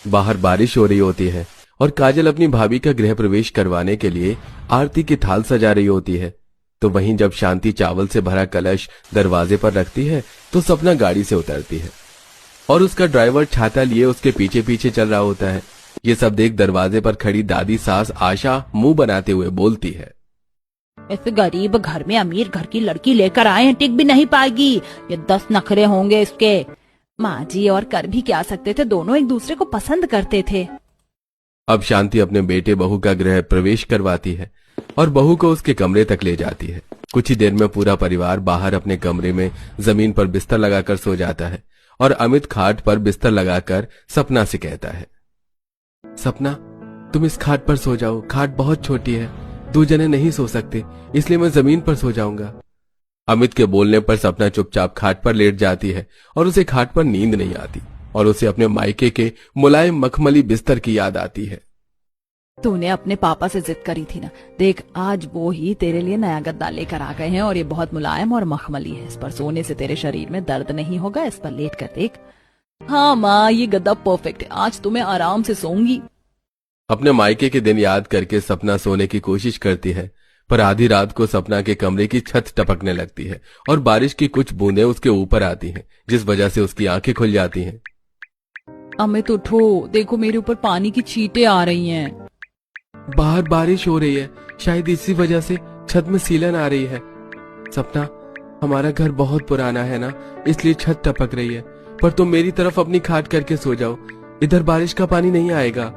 बाहर बारिश हो रही होती है और काजल अपनी भाभी का गृह प्रवेश करवाने के लिए आरती की थाल सजा रही होती है। तो वहीं जब शांति चावल से भरा कलश दरवाजे पर रखती है तो सपना गाड़ी से उतरती है और उसका ड्राइवर छाता लिए उसके पीछे पीछे चल रहा होता है। ये सब देख दरवाजे पर खड़ी दादी सास आशा मुंह बनाते हुए बोलती है, इस गरीब घर में अमीर घर की लड़की लेकर आए हैं, टिक भी नहीं पाएगी। ये 10 नखरे होंगे इसके। माँ जी और कर भी क्या सकते थे, दोनों एक दूसरे को पसंद करते थे। अब शांति अपने बेटे बहू का गृह प्रवेश करवाती है और बहू को उसके कमरे तक ले जाती है। कुछ ही देर में पूरा परिवार बाहर अपने कमरे में जमीन पर बिस्तर लगाकर सो जाता है और अमित खाट पर बिस्तर लगाकर सपना से कहता है, सपना तुम इस खाट पर सो जाओ, खाट बहुत छोटी है, 2 जने नहीं सो सकते, इसलिए मैं जमीन पर सो जाऊंगा। अमित के बोलने पर सपना चुपचाप खाट पर लेट जाती है और उसे खाट पर नींद नहीं आती और उसे अपने मायके के मुलायम मखमली बिस्तर की याद आती है। तूने अपने पापा से जिद करी थी ना, देख आज वो ही तेरे लिए नया गद्दा लेकर आ गए हैं और ये बहुत मुलायम और मखमली है। इस पर सोने से तेरे शरीर में दर्द नहीं होगा, इस पर लेट कर देख। हाँ माँ, ये गद्दा परफेक्ट है, आज तो मैं आराम से सोऊंगी। अपने मायके के दिन याद करके सपना सोने की कोशिश करती है, पर आधी रात को सपना के कमरे की छत टपकने लगती है और बारिश की कुछ बूंदें उसके ऊपर आती हैं, जिस वजह से उसकी आंखें खुल जाती हैं। अमित उठो, देखो मेरे ऊपर पानी की छींटें आ रही हैं। बाहर बारिश हो रही है, शायद इसी वजह से छत में सीलन आ रही है। सपना, हमारा घर बहुत पुराना है ना, इसलिए छत टपक रही है, पर तुम मेरी तरफ अपनी खाट करके सो जाओ, इधर बारिश का पानी नहीं आएगा।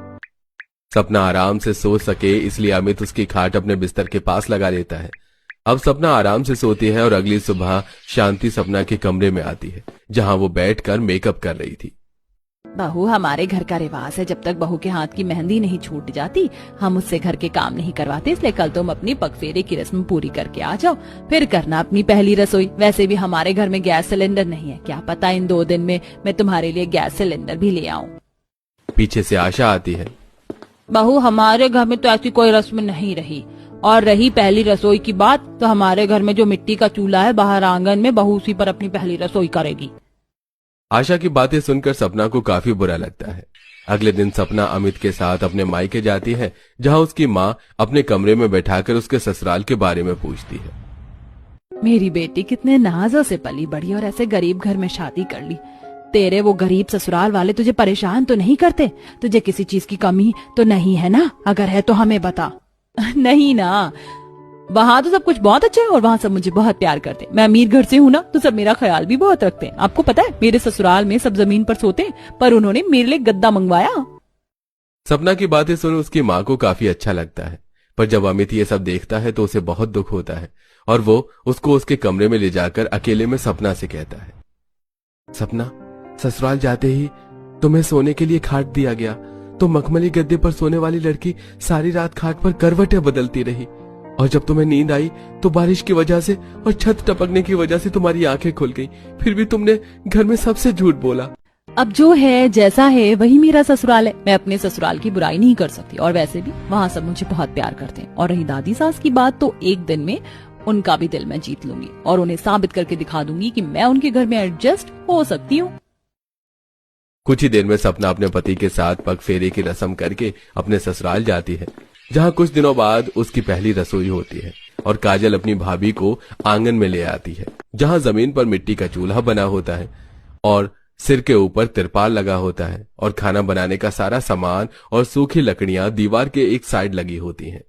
सपना आराम से सो सके इसलिए अमित उसकी खाट अपने बिस्तर के पास लगा देता है। अब सपना आराम से सोती है और अगली सुबह शांति सपना के कमरे में आती है, जहां वो बैठकर मेकअप कर रही थी। बहू, हमारे घर का रिवाज है, जब तक बहू के हाथ की मेहंदी नहीं छूट जाती हम उससे घर के काम नहीं करवाते, इसलिए कल तुम अपनी पगफेरे की रस्म पूरी करके आ जाओ, फिर करना अपनी पहली रसोई। वैसे भी हमारे घर में गैस सिलेंडर नहीं है, क्या पता इन 2 दिन में मैं तुम्हारे लिए गैस सिलेंडर भी ले आऊं। पीछे से आशा आती है, बहू हमारे घर में तो ऐसी कोई रस्म नहीं रही, और रही पहली रसोई की बात तो हमारे घर में जो मिट्टी का चूल्हा है बाहर आंगन में, बहू उसी पर अपनी पहली रसोई करेगी। आशा की बातें सुनकर सपना को काफी बुरा लगता है। अगले दिन सपना अमित के साथ अपने मायके जाती है, जहां उसकी माँ अपने कमरे में बैठाकर उसके ससुराल के बारे में पूछती है। मेरी बेटी कितने नाजों से पली बढ़ी और ऐसे गरीब घर में शादी कर ली। तेरे वो गरीब ससुराल वाले तुझे परेशान तो नहीं करते? तुझे किसी चीज की कमी तो नहीं है ना? अगर है तो हमें बता। नहीं ना, वहाँ तो सब कुछ बहुत अच्छा है और वहाँ सब मुझे बहुत प्यार करते हैं। मैं अमीर घर से हूँ ना, तो सब मेरा ख्याल भी बहुत रखते हैं। आपको पता है मेरे ससुराल में सब जमीन पर सोते हैं, पर उन्होंने मेरे लिए गद्दा मंगवाया। सपना की बातें सुन उसकी माँ को काफी अच्छा लगता है, पर जब अमित ये सब देखता है तो उसे बहुत दुख होता है और वो उसको उसके कमरे में ले जाकर अकेले में सपना से कहता है, सपना, ससुराल जाते ही तुम्हें सोने के लिए खाट दिया गया, तो मखमली गद्दे पर सोने वाली लड़की सारी रात खाट पर करवटें बदलती रही, और जब तुम्हें नींद आई तो बारिश की वजह से और छत टपकने की वजह से तुम्हारी आंखें खुल गई, फिर भी तुमने घर में सबसे झूठ बोला। अब जो है जैसा है वही मेरा ससुराल है, मैं अपने ससुराल की बुराई नहीं कर सकती, और वैसे भी वहाँ सब मुझे बहुत प्यार करते हैं। और रही दादी सास की बात, तो एक दिन में उनका भी दिल मैं जीत लूंगी और उन्हें साबित करके दिखा दूंगी कि मैं उनके घर में एडजस्ट हो सकती हूँ। कुछ ही देर में सपना अपने पति के साथ पग फेरे की रस्म करके अपने ससुराल जाती है, जहां कुछ दिनों बाद उसकी पहली रसोई होती है और काजल अपनी भाभी को आंगन में ले आती है, जहां जमीन पर मिट्टी का चूल्हा बना होता है और सिर के ऊपर तिरपाल लगा होता है और खाना बनाने का सारा सामान और सूखी लकड़ियां दीवार के एक साइड लगी होती हैं।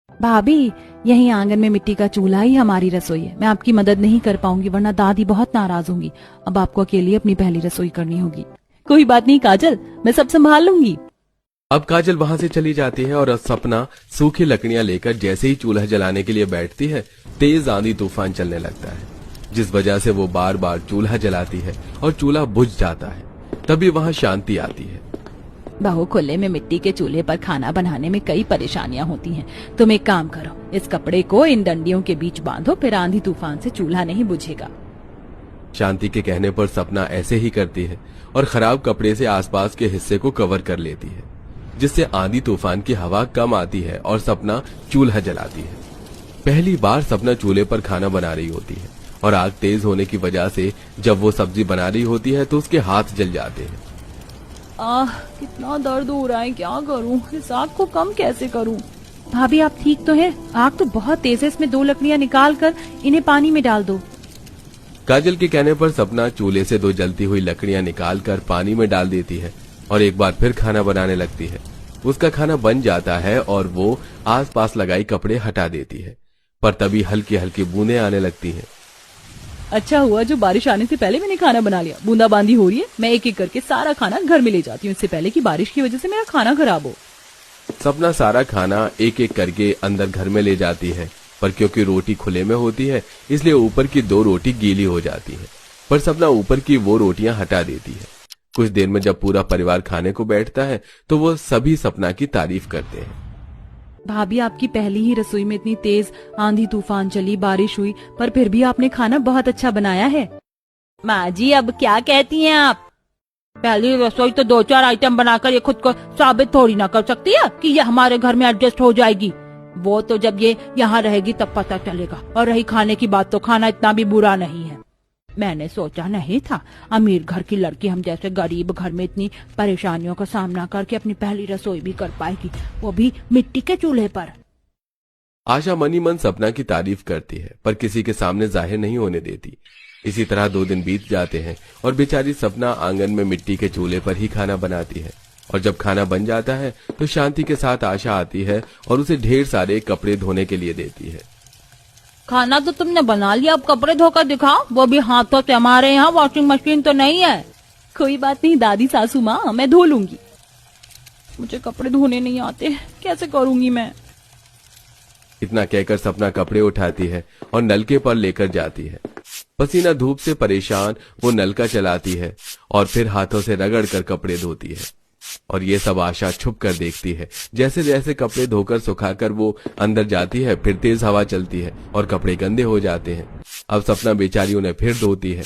भाभी, यही आंगन में मिट्टी का चूल्हा ही हमारी रसोई है। मैं आपकी मदद नहीं कर पाऊंगी वरना दादी बहुत नाराज होंगी। अब आपको अकेले अपनी पहली रसोई करनी होगी। कोई बात नहीं काजल, मैं सब संभाल लूंगी। अब काजल वहां से चली जाती है और सपना सूखी लकड़ियां लेकर जैसे ही चूल्हा जलाने के लिए बैठती है, तेज आंधी तूफान चलने लगता है, जिस वजह से वो बार बार चूल्हा जलाती है और चूल्हा बुझ जाता है। तभी वहां शांति आती है। बहू, खुले में मिट्टी के चूल्हे पर खाना बनाने में कई परेशानियां होती हैं। तुम एक काम करो, इस कपड़े को इन डंडियों के बीच बांधो, फिर आंधी तूफान से चूल्हा नहीं बुझेगा। शांति के कहने पर सपना ऐसे ही करती है और खराब कपड़े से आसपास के हिस्से को कवर कर लेती है, जिससे आंधी तूफान की हवा कम आती है और सपना चूल्हा जलाती है। पहली बार सपना चूल्हे पर खाना बना रही होती है और आग तेज होने की वजह से जब वो सब्जी बना रही होती है तो उसके हाथ जल जाते हैं। कितना दर्द हो रहा है, क्या करूं, इस आग को कम कैसे करूं। भाभी आप ठीक तो हैं? आग तो बहुत तेज है, इसमें 2 लकड़ियां निकाल कर इन्हें पानी में डाल दो। काजल के कहने पर सपना चूल्हे से 2 जलती हुई लकड़ियां निकालकर पानी में डाल देती है और एक बार फिर खाना बनाने लगती है। उसका खाना बन जाता है और वो आसपास लगाई कपड़े हटा देती है, पर तभी हल्की हल्की बूंदें आने लगती हैं। अच्छा हुआ जो बारिश आने से पहले मैंने खाना बना लिया। बूंदाबांदी हो रही है, मैं एक एक करके सारा खाना घर में ले जाती हूँ, इससे पहले कि बारिश की वजह से मेरा खाना खराब हो। सपना सारा खाना एक एक करके अंदर घर में ले जाती है, पर क्योंकि रोटी खुले में होती है इसलिए ऊपर की 2 रोटी गीली हो जाती है। पर सपना ऊपर की वो रोटियां हटा देती है। कुछ देर में जब पूरा परिवार खाने को बैठता है तो वो सभी सपना की तारीफ करते हैं। भाभी आपकी पहली ही रसोई में इतनी तेज आंधी तूफान चली, बारिश हुई, पर फिर भी आपने खाना बहुत अच्छा बनाया है। माँ जी अब क्या कहती हैं आप? पहली रसोई तो 2-4 आइटम बनाकर ये खुद को साबित थोड़ी ना कर सकती है कि ये हमारे घर में एडजस्ट हो जाएगी। वो तो जब ये यहाँ रहेगी तब पता चलेगा। और रही खाने की बात, तो खाना इतना भी बुरा नहीं है। मैंने सोचा नहीं था अमीर घर की लड़की हम जैसे गरीब घर में इतनी परेशानियों का सामना करके अपनी पहली रसोई भी कर पाएगी, वो भी मिट्टी के चूल्हे पर। आशा मनी मन सपना की तारीफ करती है, पर किसी के सामने जाहिर नहीं होने देती। इसी तरह 2 दिन बीत जाते हैं और बेचारी सपना आंगन में मिट्टी के चूल्हे पर ही खाना बनाती है। और जब खाना बन जाता है तो शांति के साथ आशा आती है और उसे ढेर सारे कपड़े धोने के लिए देती है। खाना तो तुमने बना लिया, अब कपड़े धोकर दिखाओ, वो भी हाथों से। हमारे यहाँ वॉशिंग मशीन तो नहीं है। कोई बात नहीं दादी सासू माँ, मैं धो लूंगी। मुझे कपड़े धोने नहीं आते, कैसे करूंगी मैं? इतना कहकर सपना कपड़े उठाती है और नलके पर लेकर जाती है। पसीना धूप से परेशान वो नलका चलाती है और फिर हाथों से रगड़ कर कपड़े धोती है। और ये सब आशा छुप कर देखती है। जैसे जैसे कपड़े धोकर सुखाकर वो अंदर जाती है, फिर तेज हवा चलती है और कपड़े गंदे हो जाते हैं। अब सपना बेचारी उन्हें फिर धोती है।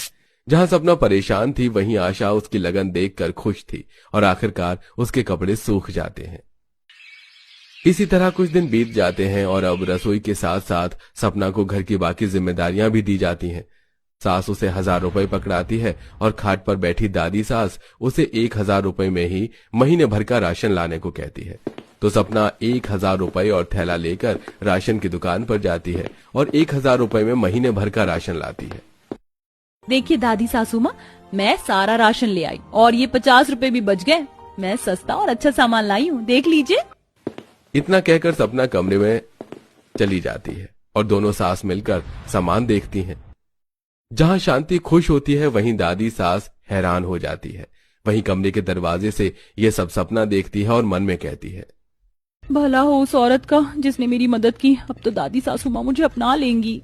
जहां सपना परेशान थी वहीं आशा उसकी लगन देखकर खुश थी और आखिरकार उसके कपड़े सूख जाते हैं। इसी तरह कुछ दिन बीत जाते हैं और अब रसोई के साथ साथ सपना को घर की बाकी जिम्मेदारियां भी दी जाती हैं। सास उसे 1000 रुपए पकड़ाती है और खाट पर बैठी दादी सास उसे 1000 रुपए में ही महीने भर का राशन लाने को कहती है। तो सपना 1000 रुपए और थैला लेकर राशन की दुकान पर जाती है और 1000 रुपए में महीने भर का राशन लाती है। देखिए दादी सासू माँ, मैं सारा राशन ले आई और ये 50 रुपए भी बच गए। मैं सस्ता और अच्छा सामान लाई हूँ, देख लीजिए। इतना कहकर सपना कमरे में चली जाती है और दोनों सास मिलकर सामान देखती हैं। जहां शांति खुश होती है वहीं दादी सास हैरान हो जाती है। वहीं कमरे के दरवाजे से ये सब सपना देखती है और मन में कहती है, भला हो उस औरत का जिसने मेरी मदद की। अब तो दादी सासू माँ मुझे अपना लेंगी।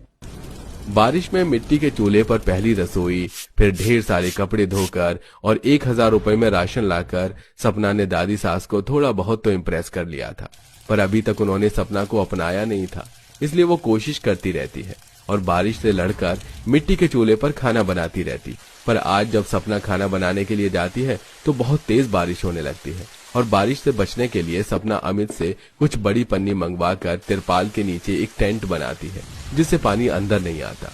बारिश में मिट्टी के चूल्हे पर पहली रसोई, फिर ढेर सारे कपड़े धोकर और 1000 रुपए में राशन लाकर सपना ने दादी सास को थोड़ा बहुत तो इम्प्रेस कर लिया था। पर अभी तक उन्होंने सपना को अपनाया नहीं था, इसलिए वो कोशिश करती रहती है और बारिश से लड़कर मिट्टी के चूल्हे पर खाना बनाती रहती। पर आज जब सपना खाना बनाने के लिए जाती है तो बहुत तेज बारिश होने लगती है और बारिश से बचने के लिए सपना अमित से कुछ बड़ी पन्नी मंगवाकर तिरपाल के नीचे एक टेंट बनाती है जिससे पानी अंदर नहीं आता।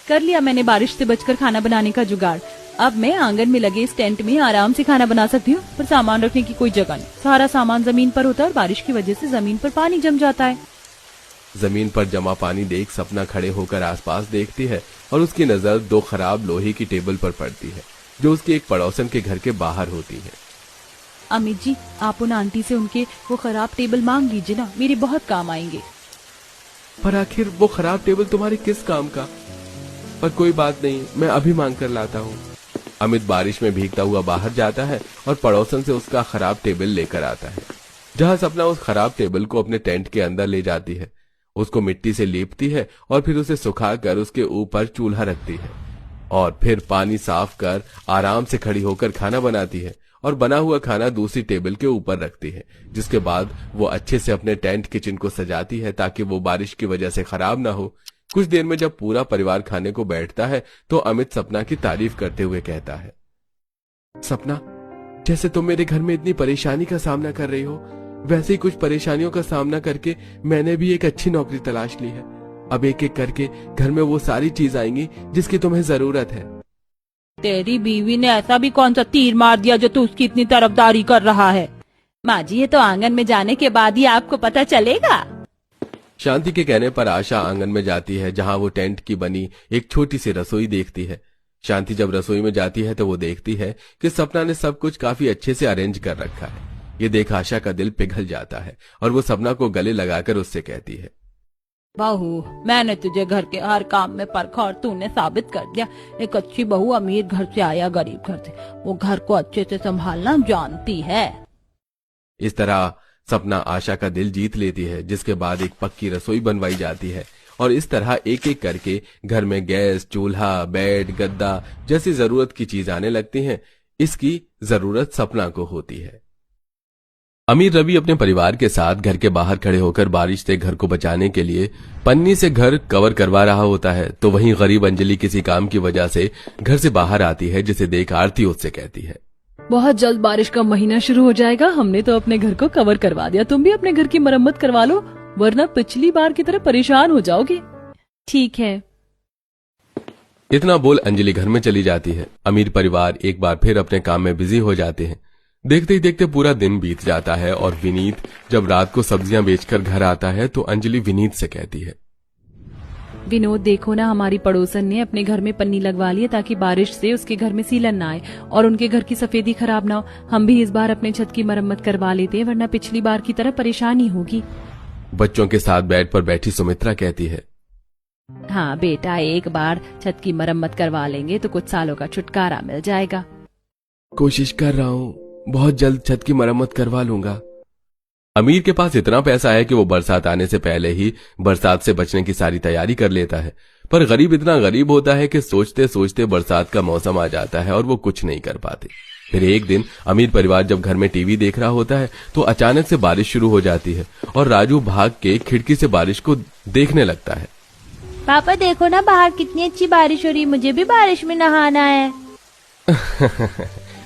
कर लिया मैंने बारिश से बचकर खाना बनाने का जुगाड़। अब मैं आंगन में लगे इस टेंट में आराम से खाना बना सकती हूँ, पर सामान रखने की कोई जगह नहीं। सारा सामान जमीन पर होता है और बारिश की वजह से जमीन पर पानी जम जाता है। जमीन पर जमा पानी देख सपना खड़े होकर आसपास देखती है और उसकी नजर 2 खराब लोहे की टेबल पर पड़ती है जो उसके एक पड़ोसन के घर के बाहर होती है। अमित जी, आप उन आंटी से उनके वो खराब टेबल मांग लीजिए ना, मेरे बहुत काम आएंगे। पर आखिर वो खराब टेबल तुम्हारे किस काम का? पर कोई बात नहीं, मैं अभी मांग कर लाता हूँ। अमित बारिश में भीगता हुआ बाहर जाता है और पड़ोसन से उसका खराब टेबल लेकर आता है। जहां सपना उस खराब टेबल को अपने टेंट के अंदर ले जाती है, उसको मिट्टी से लीपती है और फिर उसे सुखाकर उसके ऊपर चूल्हा रखती है और फिर पानी साफ कर आराम से खड़ी होकर खाना बनाती है और बना हुआ खाना दूसरी टेबल के ऊपर रखती है। जिसके बाद वो अच्छे से अपने टेंट किचन को सजाती है ताकि वो बारिश की वजह से खराब ना हो। कुछ देर में जब पूरा परिवार खाने को बैठता है तो अमित सपना की तारीफ करते हुए कहता है, सपना, जैसे तुम मेरे घर में इतनी परेशानी का सामना कर रही हो, वैसे ही कुछ परेशानियों का सामना करके मैंने भी एक अच्छी नौकरी तलाश ली है। अब एक एक करके घर में वो सारी चीज आएंगी जिसकी तुम्हें जरूरत है। तेरी बीवी ने ऐसा भी कौन सा तीर मार दिया जो तू उसकी इतनी तरफदारी कर रहा है? माँ जी, ये तो आंगन में जाने के बाद ही आपको पता चलेगा। शांति के कहने पर आशा आंगन में जाती है, जहां वो टेंट की बनी एक छोटी सी रसोई देखती है। शांति जब रसोई में जाती है तो वो देखती है कि सपना ने सब कुछ काफी अच्छे से अरेंज कर रखा है। ये देख आशा का दिल पिघल जाता है और वो सपना को गले लगाकर उससे कहती है, बहू, मैंने तुझे घर के हर काम में परखा और तूने साबित कर दिया। एक अच्छी बहू अमीर घर से आया गरीब घर से, वो घर को अच्छे से संभालना जानती है। इस तरह सपना आशा का दिल जीत लेती है, जिसके बाद एक पक्की रसोई बनवाई जाती है और इस तरह एक एक करके घर में गैस, चूल्हा, बेड, गद्दा जैसी जरूरत की चीज आने लगती हैं। इसकी जरूरत सपना को होती है। अमीर रवि अपने परिवार के साथ घर के बाहर खड़े होकर बारिश से घर को बचाने के लिए पन्नी से घर कवर करवा रहा होता है, तो वहीं गरीब अंजलि किसी काम की वजह से घर से बाहर आती है, जिसे देख आरती उससे कहती है, बहुत जल्द बारिश का महीना शुरू हो जाएगा। हमने तो अपने घर को कवर करवा दिया, तुम भी अपने घर की मरम्मत करवा लो, वरना पिछली बार की तरह परेशान हो जाओगे। ठीक है। इतना बोल अंजलि घर में चली जाती है। अमीर परिवार एक बार फिर अपने काम में बिजी हो जाते हैं। देखते ही देखते पूरा दिन बीत जाता है और विनीत जब रात को सब्जियां बेचकर घर आता है तो अंजलि विनीत से कहती है, विनोद, देखो ना, हमारी पड़ोसन ने अपने घर में पन्नी लगवा ली है ताकि बारिश से उसके घर में सीलन ना आए और उनके घर की सफेदी खराब ना हो। हम भी इस बार अपने छत की मरम्मत करवा लेते हैं, वरना पिछली बार की तरह परेशानी होगी। बच्चों के साथ बेड पर बैठी सुमित्रा कहती है, हाँ बेटा, एक बार छत की मरम्मत करवा लेंगे तो कुछ सालों का छुटकारा मिल जाएगा। कोशिश कर रहा हूँ, बहुत जल्द छत की मरम्मत करवा लूंगा। अमीर के पास इतना पैसा है कि वो बरसात आने से पहले ही बरसात से बचने की सारी तैयारी कर लेता है, पर गरीब इतना गरीब होता है कि सोचते सोचते बरसात का मौसम आ जाता है और वो कुछ नहीं कर पाते। फिर एक दिन अमीर परिवार जब घर में टीवी देख रहा होता है तो अचानक से बारिश शुरू हो जाती है और राजू भाग के खिड़की से बारिश को देखने लगता है। पापा देखो ना, बाहर कितनी अच्छी बारिश हो रही है, मुझे भी बारिश में नहाना है।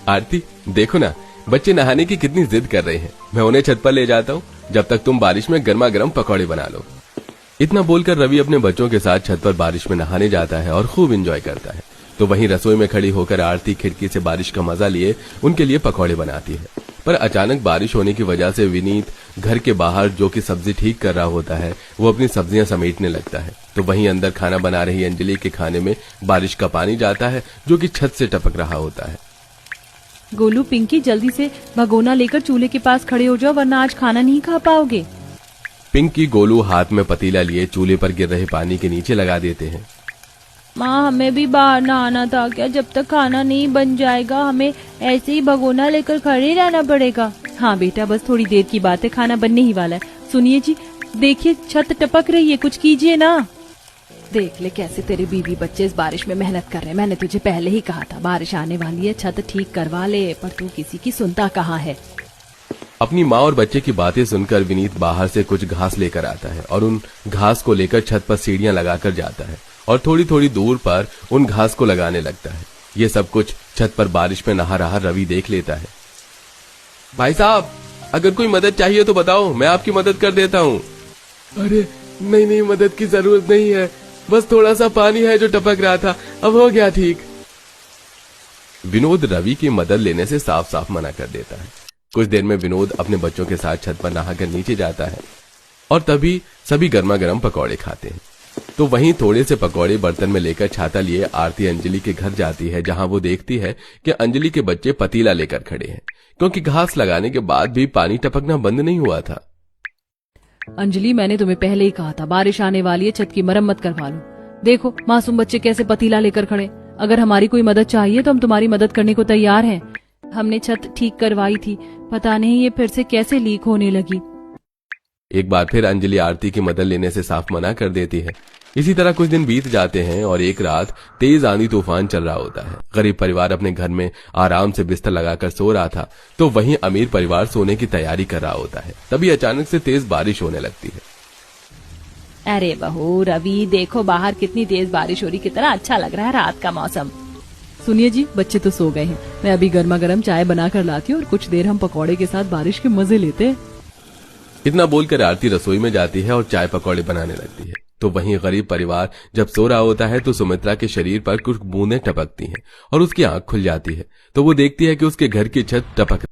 आरती, देखो ना, बच्चे नहाने की कितनी जिद कर रहे हैं। मैं उन्हें छत पर ले जाता हूँ, जब तक तुम बारिश में गर्मा गर्म पकौड़े बना लो। इतना बोलकर रवि अपने बच्चों के साथ छत पर बारिश में नहाने जाता है और खूब एंजॉय करता है। तो वहीं रसोई में खड़ी होकर आरती खिड़की से बारिश का मजा लिए उनके लिए पकौड़े बनाती है। पर अचानक बारिश होने की वजह से विनीत घर के बाहर जो कि सब्जी ठीक कर रहा होता है वो अपनी सब्जियां समेटने लगता है। तो वहीं अंदर खाना बना रही अंजलि के खाने में बारिश का पानी जाता है जो कि छत से टपक रहा होता है। गोलू, पिंकी, जल्दी से भगोना लेकर चूल्हे के पास खड़े हो जाओ, वरना आज खाना नहीं खा पाओगे। पिंकी गोलू हाथ में पतीला लिए चूल्हे पर गिर रहे पानी के नीचे लगा देते हैं। माँ, हमें भी बाहर नहाना था क्या? जब तक खाना नहीं बन जाएगा हमें ऐसे ही भगोना लेकर खड़े रहना पड़ेगा। हाँ बेटा, बस थोड़ी देर की बात है, खाना बनने ही वाला है। सुनिए जी, देखिए छत टपक रही है, कुछ कीजिए ना। देख ले कैसे तेरे बीवी बच्चे इस बारिश में मेहनत कर रहे हैं। मैंने तुझे पहले ही कहा था बारिश आने वाली है, छत ठीक करवा ले, पर तू किसी की सुनता कहाँ है। अपनी माँ और बच्चे की बातें सुनकर विनीत बाहर से कुछ घास लेकर आता है और उन घास को लेकर छत पर सीढ़ियां लगाकर जाता है और थोड़ी थोड़ी दूर पर उन घास को लगाने लगता है। ये सब कुछ छत पर बारिश में नहा रहा रवि देख लेता है। भाई साहब, अगर कोई मदद चाहिए तो बताओ, मैं आपकी मदद कर देता हूँ। अरे नहीं, मदद की जरूरत नहीं है, बस थोड़ा सा पानी है जो टपक रहा था, अब हो गया ठीक। विनोद रवि की मदद लेने से साफ साफ मना कर देता है। कुछ देर में विनोद अपने बच्चों के साथ छत पर नहाकर नीचे जाता है और तभी सभी गर्मा गर्म पकौड़े खाते हैं। तो वहीं थोड़े से पकौड़े बर्तन में लेकर छाता लिए आरती अंजलि के घर जाती है, जहां वो देखती है कि अंजलि के बच्चे पतीला लेकर खड़े हैं, क्योंकि घास लगाने के बाद भी पानी टपकना बंद नहीं हुआ था। अंजलि, मैंने तुम्हें पहले ही कहा था बारिश आने वाली है, छत की मरम्मत करवा लो। देखो मासूम बच्चे कैसे पतीला लेकर खड़े। अगर हमारी कोई मदद चाहिए तो हम तुम्हारी मदद करने को तैयार हैं। हमने छत ठीक करवाई थी, पता नहीं ये फिर से कैसे लीक होने लगी। एक बार फिर अंजलि आरती की मदद लेने से साफ मना कर देती है। इसी तरह कुछ दिन बीत जाते हैं और एक रात तेज आंधी तूफान चल रहा होता है। गरीब परिवार अपने घर में आराम से बिस्तर लगाकर सो रहा था, तो वहीं अमीर परिवार सोने की तैयारी कर रहा होता है। तभी अचानक से तेज बारिश होने लगती है। अरे बहू रवि, देखो बाहर कितनी तेज बारिश हो रही, कितना अच्छा लग रहा है रात का मौसम। सुनिए जी, बच्चे तो सो गए हैं, मैं अभी गर्मा गर्म चाय बना कर लाती हूँ और कुछ देर हम पकौड़े के साथ बारिश के मजे लेते हैं। इतना बोलकर आरती रसोई में जाती है और चाय पकौड़े बनाने लगती है। तो वहीं गरीब परिवार जब सो रहा होता है तो सुमित्रा के शरीर पर कुछ बूंदें टपकती हैं और उसकी आंख खुल जाती है। तो वो देखती है कि उसके घर की छत टपक